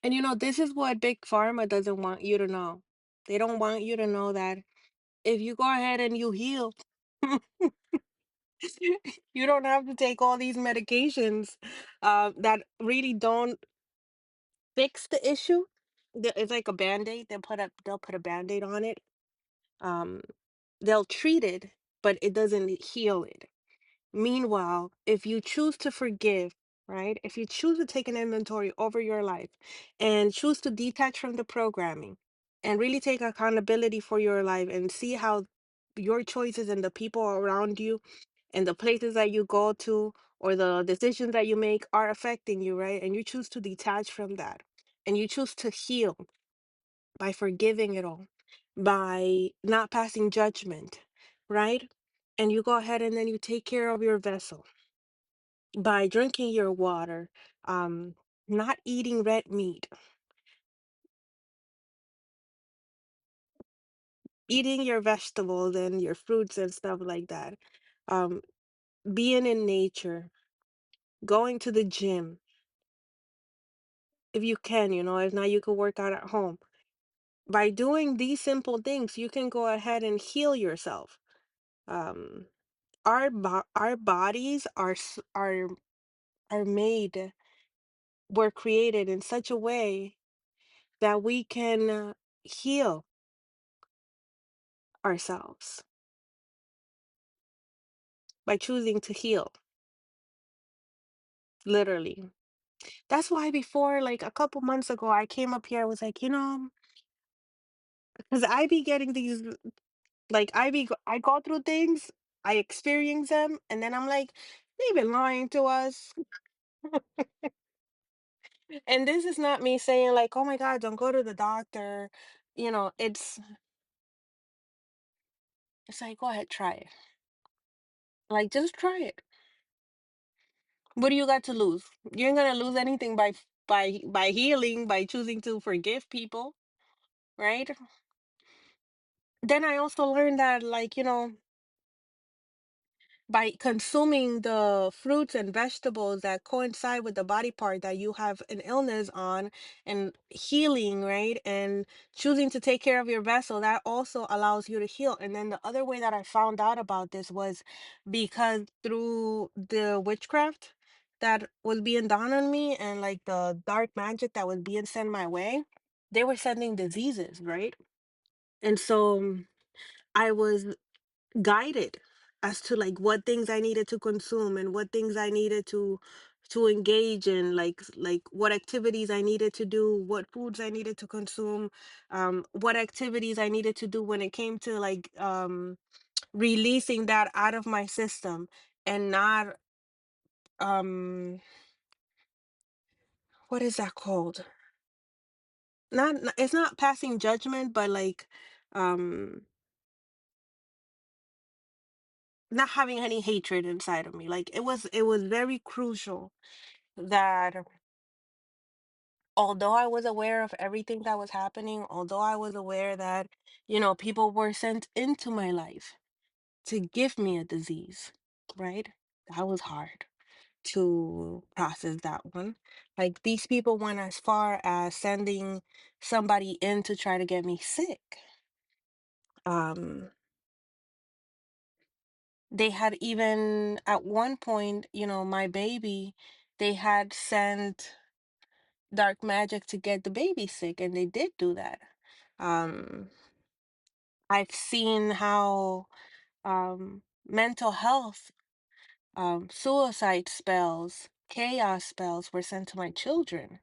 And this is what Big Pharma doesn't want you to know. They don't want you to know that if you go ahead and you heal, you don't have to take all these medications that really don't fix the issue. It's like a band-aid. They'll put a band-aid on it. Um, they'll treat it, but it doesn't heal it. Meanwhile, if you choose to forgive, right? If you choose to take an inventory over your life and choose to detach from the programming and really take accountability for your life and see how your choices and the people around you and the places that you go to or the decisions that you make are affecting you, right? And you choose to detach from that and you choose to heal by forgiving it all, by not passing judgment, right? And you go ahead and then you take care of your vessel by drinking your water, not eating red meat, eating your vegetables and your fruits and stuff like that, um, being in nature, going to the gym if you can, if not, you can work out at home. By doing these simple things, you can go ahead and heal yourself. Um, our bodies are made, were created in such a way that we can heal ourselves by choosing to heal, literally. That's why before, like a couple months ago, I came up here, I was like, because I be getting these, like, I go through things, I experience them, and then I'm like, they've been lying to us. And this is not me saying, like, oh my God, don't go to the doctor. It's like, go ahead, try it. Like, just try it. What do you got to lose? You ain't gonna lose anything by healing, by choosing to forgive people, right? Then I also learned that, like, by consuming the fruits and vegetables that coincide with the body part that you have an illness on and healing, right? And choosing to take care of your vessel, that also allows you to heal. And then the other way that I found out about this was because through the witchcraft that was being done on me and like the dark magic that was being sent my way, they were sending diseases, right? And so I was guided as to like what things I needed to consume and what things I needed to engage in, like what activities I needed to do, what foods I needed to consume, what activities I needed to do when it came to like releasing that out of my system and not um what is that called? It's not passing judgment, but like um not having any hatred inside of me. Like it was very crucial that although I was aware of everything that was happening, although I was aware that, people were sent into my life to give me a disease, right? That was hard to process that one. Like these people went as far as sending somebody in to try to get me sick. Um, they had even at one point, my baby, they had sent dark magic to get the baby sick, and they did do that. Um, I've seen how mental health, suicide spells, chaos spells were sent to my children,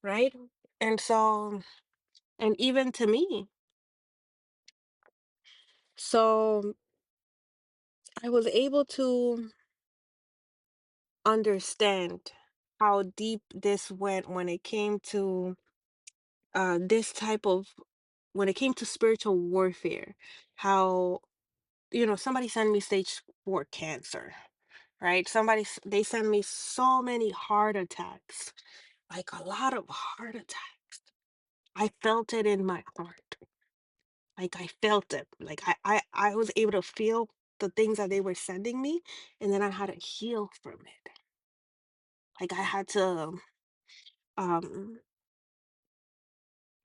right? And so, and even to me. So I was able to understand how deep this went when it came to this type of, when it came to spiritual warfare, how, somebody sent me stage 4 cancer, right? They send me so many heart attacks, like a lot of heart attacks. I felt it in my heart. Like I felt it. Like I was able to feel the things that they were sending me, and then I had to heal from it. Like I had to um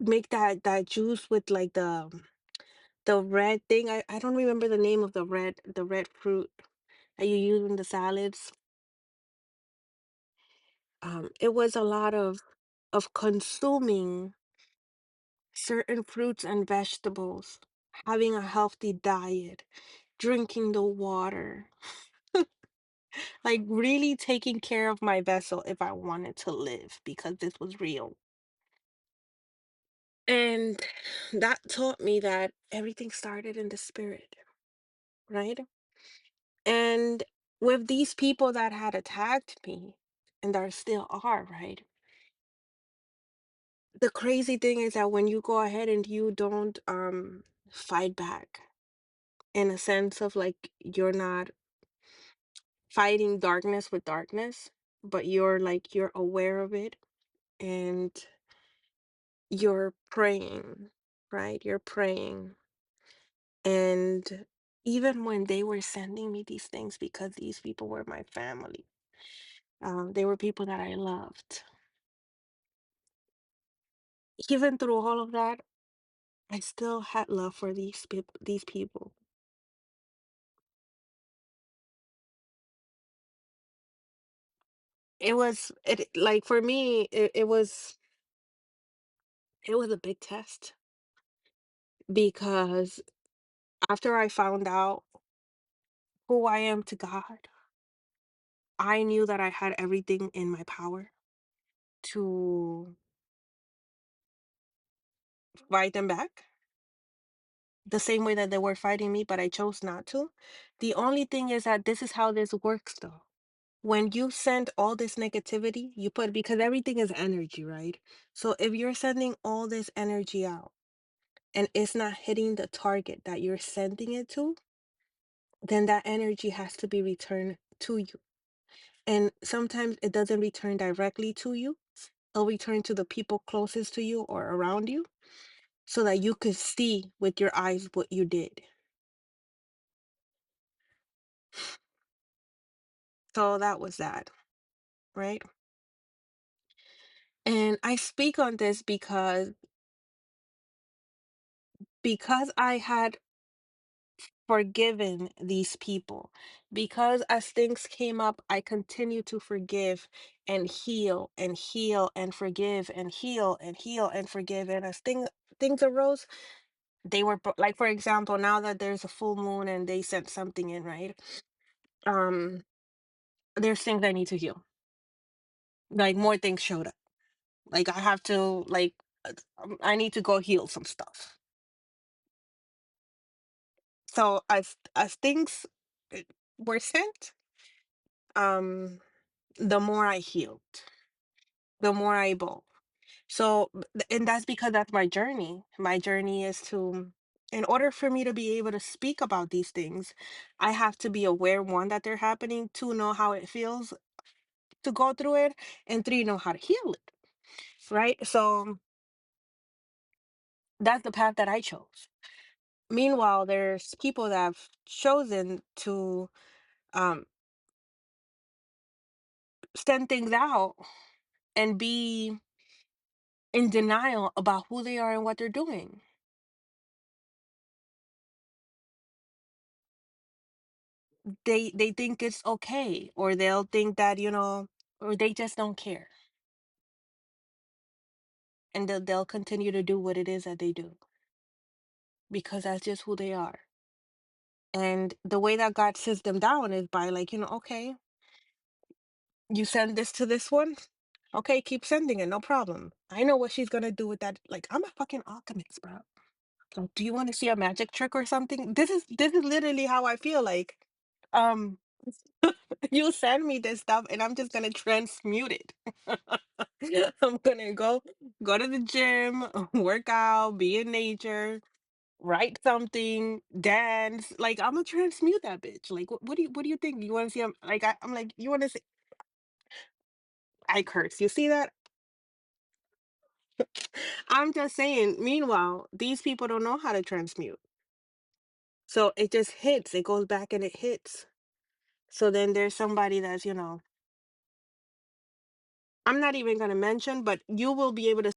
make that juice with like the red thing. I don't remember the name of the red fruit that you use in the salads. It was a lot of consuming certain fruits and vegetables, having a healthy diet, drinking the water, like really taking care of my vessel if I wanted to live because this was real. And that taught me that everything started in the spirit, right? And with these people that had attacked me and that still are, right? The crazy thing is that when you go ahead and you don't fight back in a sense of like you're not fighting darkness with darkness, but you're aware of it and you're praying, right? You're praying. And even when they were sending me these things, because these people were my family, they were people that I loved. Even through all of that, I still had love for these people. It like for me, it was a big test because after I found out who I am to God, I knew that I had everything in my power to fight them back the same way that they were fighting me, but I chose not to. The only thing is that this is how this works though. When you send all this negativity, you put because everything is energy, right? So if you're sending all this energy out and it's not hitting the target that you're sending it to, then that energy has to be returned to you. And sometimes it doesn't return directly to you. It'll return to the people closest to you or around you so that you could see with your eyes what you did. So that was that, right? And I speak on this because I had forgiven these people. Because as things came up, I continue to forgive and heal and forgive and heal and forgive. And as things arose, they were like, for example, now that there's a full moon and they sent something in, right? Um, there's things I need to heal. Like more things showed up. Like I have to I need to go heal some stuff. So as things uh, were sent, um, the more I healed, the more I evolved. So, and that's because that's my journey. My journey is to, in order for me to be able to speak about these things, I have to be aware, one, that they're happening, two, know how it feels to go through it, and three, know how to heal it. Right. So that's the path that I chose. Meanwhile, there's people that have chosen to um, send things out and be in denial about who they are and what they're doing. They think it's okay, or they'll think that, or they just don't care, and they'll continue to do what it is that they do because that's just who they are. And the way that God sits them down is by like, okay, you send this to this one. Okay, keep sending it, no problem. I know what she's gonna do with that. Like, I'm a fucking alchemist, bro. Like, do you want to see a magic trick or something? This is literally how I feel like. Um, you send me this stuff and I'm just gonna transmute it. I'm gonna go to the gym, work out, be in nature, write something, dance. Like I'm gonna transmute that bitch. Like what do you think? You wanna see like I'm like, you wanna see I curse. You see that? I'm just saying, meanwhile, these people don't know how to transmute. So it just hits, it goes back and it hits. So then there's somebody that's, I'm not even gonna mention, but you will be able to